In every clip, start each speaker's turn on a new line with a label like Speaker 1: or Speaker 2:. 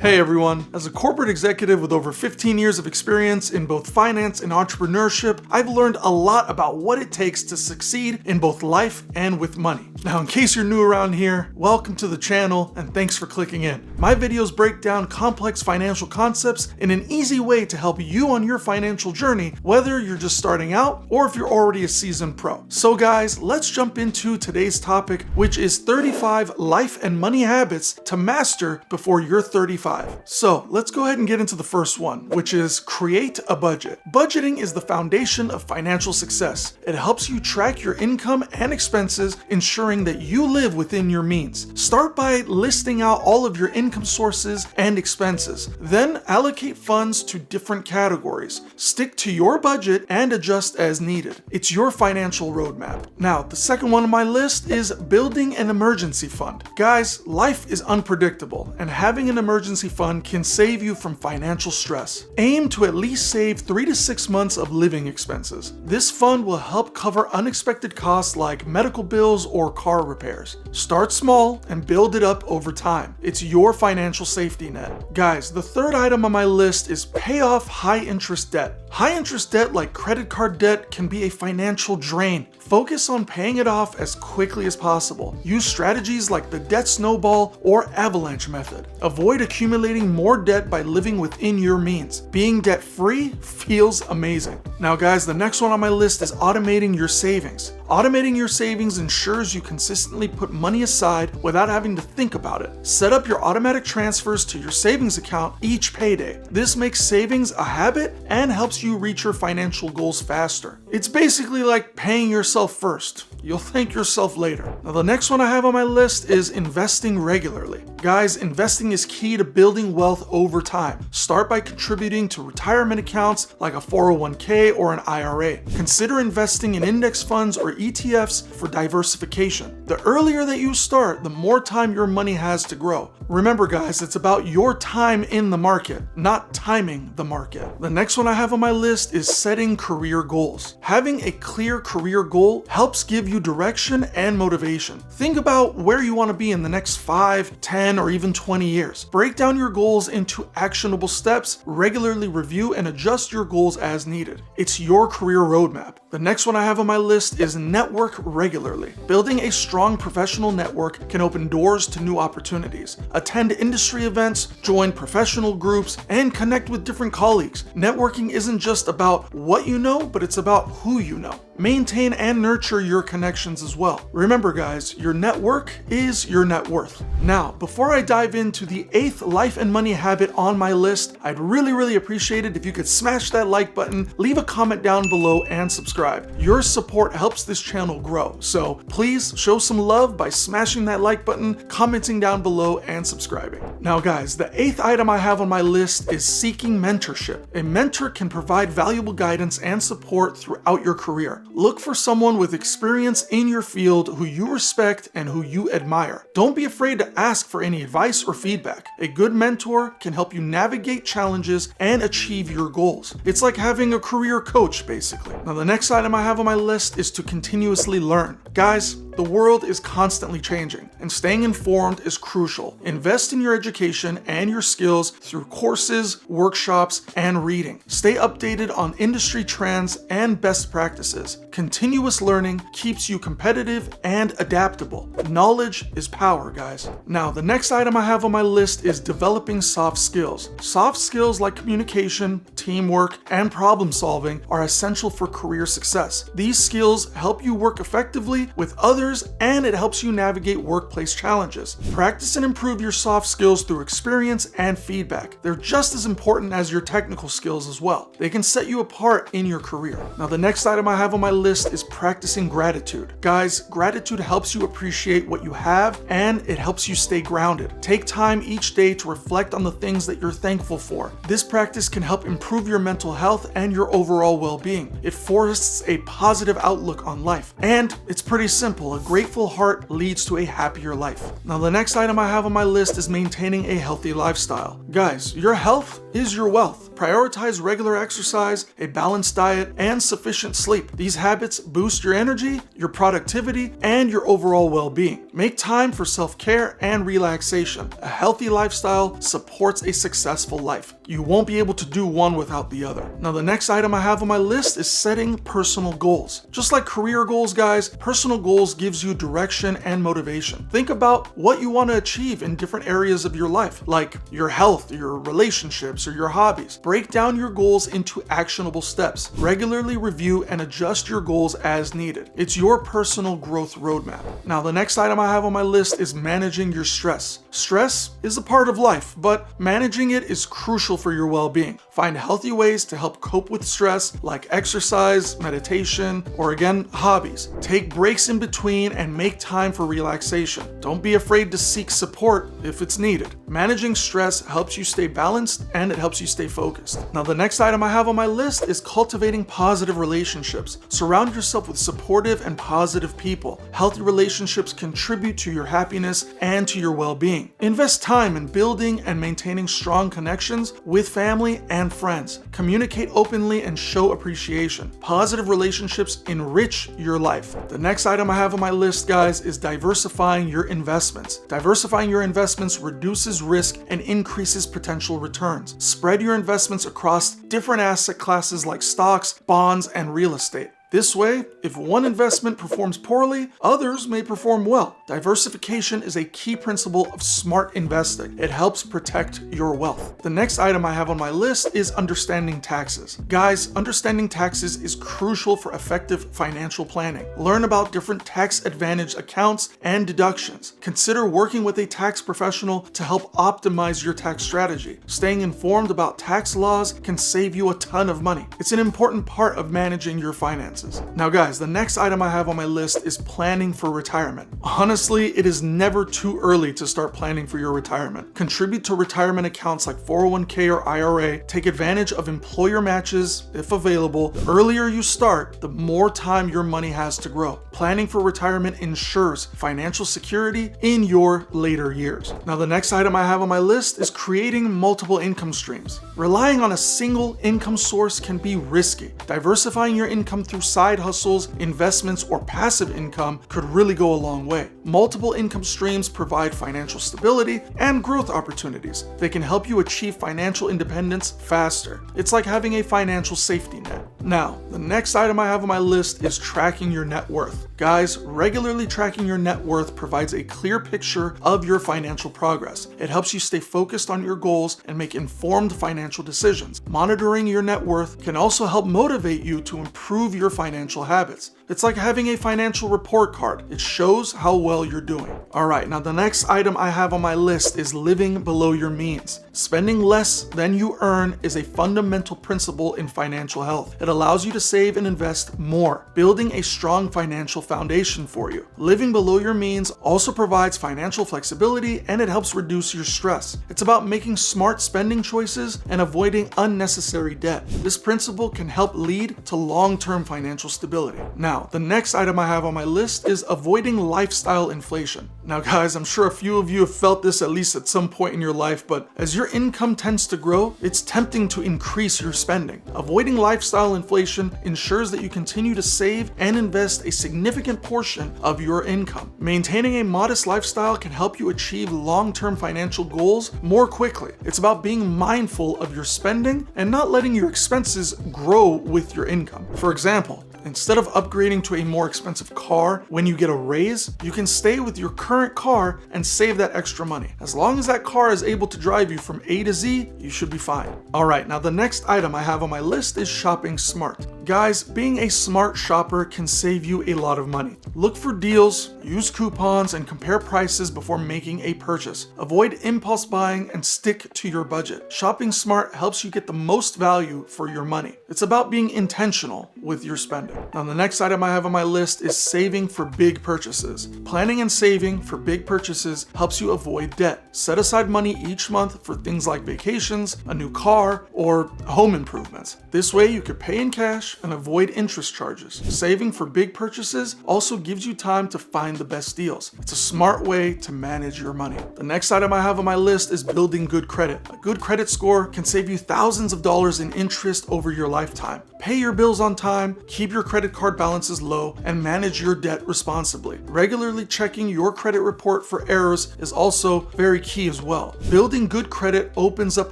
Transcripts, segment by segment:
Speaker 1: Hey everyone, as a corporate executive with over 15 years of experience in both finance and entrepreneurship, I've learned a lot about what it takes to succeed in both life and with money. Now, in case you're new around here, welcome to the channel and thanks for clicking in. My videos break down complex financial concepts in an easy way to help you on your financial journey, whether you're just starting out or if you're already a seasoned pro. So guys, let's jump into today's topic, which is 35 life and money habits to master before you're 35. So let's go ahead and get into the first one, which is create a budget. Budgeting is the foundation of financial success. It helps you track your income and expenses, ensuring that you live within your means. Start by listing out all of your income sources and expenses. Then allocate funds to different categories. Stick to your budget and adjust as needed. It's your financial roadmap. Now, the second one on my list is building an emergency fund. Guys, life is unpredictable, and having an emergency fund can save you from financial stress. Aim to at least save 3 to 6 months of living expenses. This fund will help cover unexpected costs like medical bills or car repairs. Start small and build it up over time. It's your financial safety net. Guys, the third item on my list is pay off high interest debt. High interest debt like credit card debt can be a financial drain. Focus on paying it off as quickly as possible. Use strategies like the debt snowball or avalanche method. Avoid accumulating more debt by living within your means. Being debt-free feels amazing. Now guys, the next one on my list is automating your savings. Automating your savings ensures you consistently put money aside without having to think about it. Set up your automatic transfers to your savings account each payday. This makes savings a habit and helps you reach your financial goals faster. It's basically like paying yourself first. You'll thank yourself later. Now the next one I have on my list is investing regularly. Guys, investing is key to building wealth over time. Start by contributing to retirement accounts like a 401k or an IRA. Consider investing in index funds or ETFs for diversification. The earlier that you start, the more time your money has to grow. Remember guys, it's about your time in the market, not timing the market. The next one I have on my list is setting career goals. Having a clear career goal helps give you direction and motivation. Think about where you want to be in the next 5, 10, or even 20 years. Break down your goals into actionable steps, regularly review and adjust your goals as needed. It's your career roadmap. The next one I have on my list is network regularly. Building a strong professional network can open doors to new opportunities. Attend industry events, join professional groups, and connect with different colleagues. Networking isn't just about what you know, but it's about who you know. Maintain and nurture your connections as well. Remember guys, your network is your net worth. Now, before I dive into the 8th life and money habit on my list, I'd really appreciate it if you could smash that like button, leave a comment down below, and subscribe. Your support helps this channel grow, so please show some love by smashing that like button, commenting down below, and subscribing. Now guys, the 8th item I have on my list is seeking mentorship. A mentor can provide valuable guidance and support throughout your career. Look for someone with experience in your field who you respect and who you admire. Don't be afraid to ask for any advice or feedback. A good mentor can help you navigate challenges and achieve your goals. It's like having a career coach, basically. Now, the next item I have on my list is to continuously learn. Guys, the world is constantly changing, and staying informed is crucial. Invest in your education and your skills through courses, workshops, and reading. Stay updated on industry trends and best practices. Continuous learning keeps you competitive and adaptable. Knowledge is power, guys. Now, the next item I have on my list is developing soft skills. Soft skills like communication, teamwork, and problem solving are essential for career success. These skills help you work effectively with others, and it helps you navigate workplace challenges. Practice and improve your soft skills through experience and feedback. They're just as important as your technical skills as well. They can set you apart in your career. Now, the next item I have on my list is practicing gratitude. Guys, gratitude helps you appreciate what you have, and it helps you stay grounded. Take time each day to reflect on the things that you're thankful for. This practice can help improve your mental health and your overall well-being. It fosters a positive outlook on life, and it's pretty simple. A grateful heart leads to a happier life. Now, the next item I have on my list is maintaining a healthy lifestyle. Guys, your health is your wealth. Prioritize regular exercise, a balanced diet, and sufficient sleep. These habits habits boost your energy, your productivity, and your overall well-being. Make time for self-care and relaxation. A healthy lifestyle supports a successful life. You won't be able to do one without the other. Now, the next item I have on my list is setting personal goals. Just like career goals, guys, personal goals gives you direction and motivation. Think about what you want to achieve in different areas of your life, like your health, your relationships, or your hobbies. Break down your goals into actionable steps. Regularly review and adjust your goals as needed. It's your personal growth roadmap. Now, the next item I have on my list is managing your stress. Stress is a part of life, but managing it is crucial for your well-being. Find healthy ways to help cope with stress, like exercise, meditation, or again, hobbies. Take breaks in between and make time for relaxation. Don't be afraid to seek support if it's needed. Managing stress helps you stay balanced and it helps you stay focused. Now, the next item I have on my list is cultivating positive relationships. Surround yourself with supportive and positive people. Healthy relationships contribute to your happiness and to your well-being. Invest time in building and maintaining strong connections with family and friends. Communicate openly and show appreciation. Positive relationships enrich your life. The next item I have on my list, guys, is diversifying your investments. Diversifying your investments reduces risk and increases potential returns. Spread your investments across different asset classes like stocks, bonds, and real estate. This way, if one investment performs poorly, others may perform well. Diversification is a key principle of smart investing. It helps protect your wealth. The next item I have on my list is understanding taxes. Guys, understanding taxes is crucial for effective financial planning. Learn about different tax advantage accounts and deductions. Consider working with a tax professional to help optimize your tax strategy. Staying informed about tax laws can save you a ton of money. It's an important part of managing your finances. Now, guys, the next item I have on my list is planning for retirement. Honestly, it is never too early to start planning for your retirement. Contribute to retirement accounts like 401k or IRA. Take advantage of employer matches if available. The earlier you start, the more time your money has to grow. Planning for retirement ensures financial security in your later years. Now, the next item I have on my list is creating multiple income streams. Relying on a single income source can be risky. Diversifying your income through side hustles, investments, or passive income could really go a long way. Multiple income streams provide financial stability and growth opportunities. They can help you achieve financial independence faster. It's like having a financial safety net. Now, the next item I have on my list is tracking your net worth. Guys, regularly tracking your net worth provides a clear picture of your financial progress. It helps you stay focused on your goals and make informed financial decisions. Monitoring your net worth can also help motivate you to improve your financial habits. It's like having a financial report card. It shows how well you're doing. All right, now the next item I have on my list is living below your means. Spending less than you earn is a fundamental principle in financial health. It allows you to save and invest more, building a strong financial foundation for you. Living below your means also provides financial flexibility and it helps reduce your stress. It's about making smart spending choices and avoiding unnecessary debt. This principle can help lead to long-term financial stability. Now, the next item I have on my list is avoiding lifestyle inflation. Now, guys, I'm sure a few of you have felt this at least at some point in your life, but as your income tends to grow, it's tempting to increase your spending. Avoiding lifestyle inflation ensures that you continue to save and invest a significant portion of your income. Maintaining a modest lifestyle can help you achieve long-term financial goals more quickly. It's about being mindful of your spending and not letting your expenses grow with your income. For example, instead of upgrading to a more expensive car when you get a raise, you can stay with your current car and save that extra money. As long as that car is able to drive you from A to Z, you should be fine. All right, now the next item I have on my list is shopping smart. Guys, being a smart shopper can save you a lot of money. Look for deals, use coupons, and compare prices before making a purchase. Avoid impulse buying and stick to your budget. Shopping smart helps you get the most value for your money. It's about being intentional with your spending. Now, the next item I have on my list is saving for big purchases. Planning and saving for big purchases helps you avoid debt. Set aside money each month for things like vacations, a new car, or home improvements. This way you could pay in cash cash and avoid interest charges. Saving for big purchases also gives you time to find the best deals. It's a smart way to manage your money. The next item I have on my list is building good credit. A good credit score can save you thousands of dollars in interest over your lifetime. Pay your bills on time, keep your credit card balances low, and manage your debt responsibly. Regularly checking your credit report for errors is also very key as well. Building good credit opens up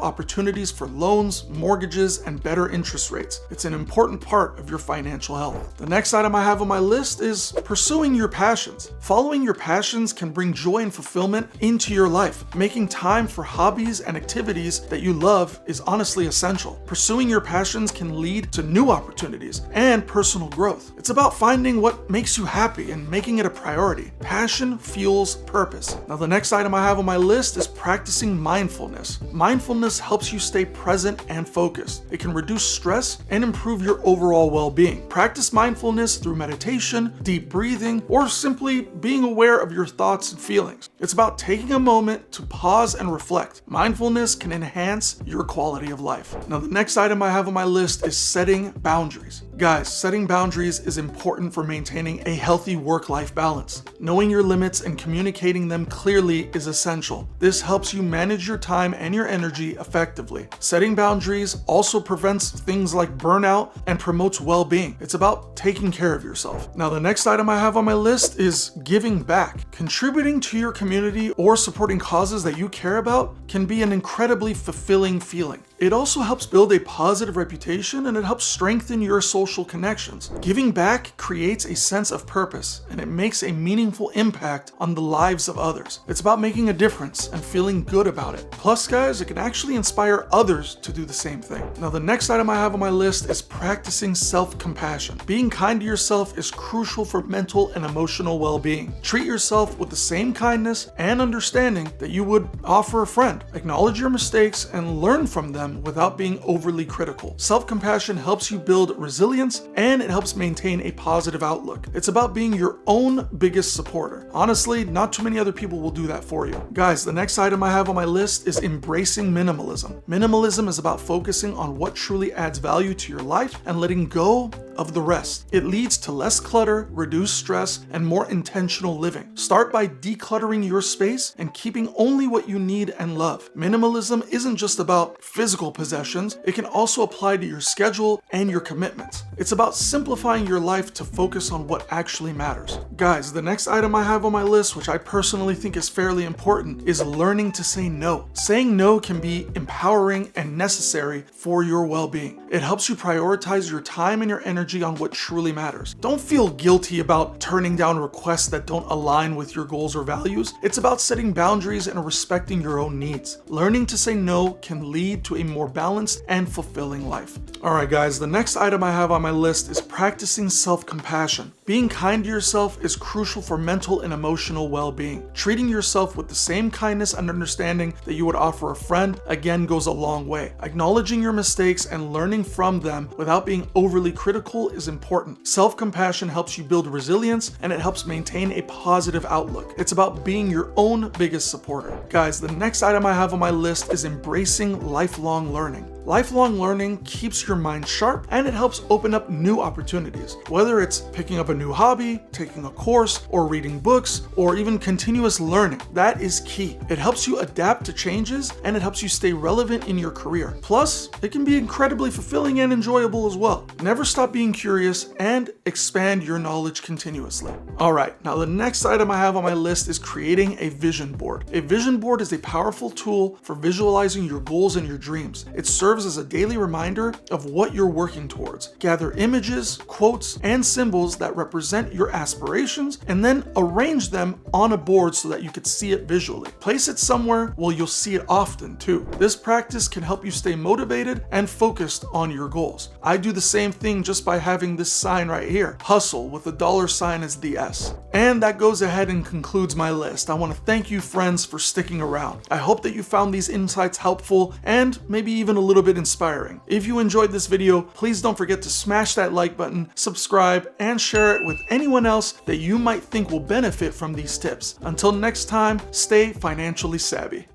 Speaker 1: opportunities for loans, mortgages, and better interest rates. It's an important part of your financial health. The next item I have on my list is pursuing your passions. Following your passions can bring joy and fulfillment into your life. Making time for hobbies and activities that you love is honestly essential. Pursuing your passions can lead to new opportunities and personal growth. It's about finding what makes you happy and making it a priority. Passion fuels purpose. Now, the next item I have on my list is practicing mindfulness. Mindfulness helps you stay present and focused. It can reduce stress and improve your overall well-being. Practice mindfulness through meditation, deep breathing, or simply being aware of your thoughts and feelings. It's about taking a moment to pause and reflect. Mindfulness can enhance your quality of life. Now, the next item I have on my list is setting boundaries. Guys, setting boundaries is important for maintaining a healthy work-life balance. Knowing your limits and communicating them clearly is essential. This helps you manage your time and your energy effectively. Setting boundaries also prevents things like burnout and promotes well-being. It's about taking care of yourself. Now, the next item I have on my list is giving back. Contributing to your community or supporting causes that you care about can be an incredibly fulfilling feeling. It also helps build a positive reputation and it helps strengthen your social connections. Giving back creates a sense of purpose and it makes a meaningful impact on the lives of others. It's about making a difference and feeling good about it. Plus, guys, it can actually inspire others to do the same thing. Now, the next item I have on my list is practicing self-compassion. Being kind to yourself is crucial for mental and emotional well-being. Treat yourself with the same kindness and understanding that you would offer a friend. Acknowledge your mistakes and learn from them without being overly critical. Self-compassion helps you build resilience and it helps maintain a positive outlook. It's about being your own biggest supporter. Honestly, not too many other people will do that for you. Guys, the next item I have on my list is embracing minimalism. Minimalism is about focusing on what truly adds value to your life and letting go of the rest. It leads to less clutter, reduced stress, and more intentional living. Start by decluttering your space and keeping only what you need and love. Minimalism isn't just about physical possessions, it can also apply to your schedule and your commitments. It's about simplifying your life to focus on what actually matters. Guys, the next item I have on my list, which I personally think is fairly important, is learning to say no. Saying no can be empowering and necessary for your well-being. It helps you prioritize your time and your energy on what truly matters. Don't feel guilty about turning down requests that don't align with your goals or values. It's about setting boundaries and respecting your own needs. Learning to say no can lead to a more balanced and fulfilling life. Alright guys, the next item I have on my list is practicing self-compassion. Being kind to yourself is crucial for mental and emotional well-being. Treating yourself with the same kindness and understanding that you would offer a friend again goes a long way. Acknowledging your mistakes and learning from them without being overly critical is important. Self-compassion helps you build resilience and it helps maintain a positive outlook. It's about being your own biggest supporter. Guys, the next item I have on my list is embracing lifelong learning. Lifelong learning keeps your mind sharp and it helps open up new opportunities. Whether it's picking up a new hobby, taking a course, or reading books, or even continuous learning, that is key. It helps you adapt to changes and it helps you stay relevant in your career. Plus, it can be incredibly fulfilling and enjoyable as well. Never stop being curious and expand your knowledge continuously. Alright, now the next item I have on my list is creating a vision board. A vision board is a powerful tool for visualizing your goals and your dreams. It serves as a daily reminder of what you're working towards. Gather images, quotes, and symbols that represent your aspirations and then arrange them on a board so that you could see it visually. Place it somewhere where you'll see it often too. This practice can help you stay motivated and focused on your goals. I do the same thing just by having this sign right here, hustle, with a $sign as the S. And that goes ahead and concludes my list. I want to thank you friends for sticking around. I hope that you found these insights helpful and maybe even a little bit inspiring. If you enjoyed this video, please don't forget to smash that like button, subscribe, and share it with anyone else that you might think will benefit from these tips. Until next time, stay financially savvy.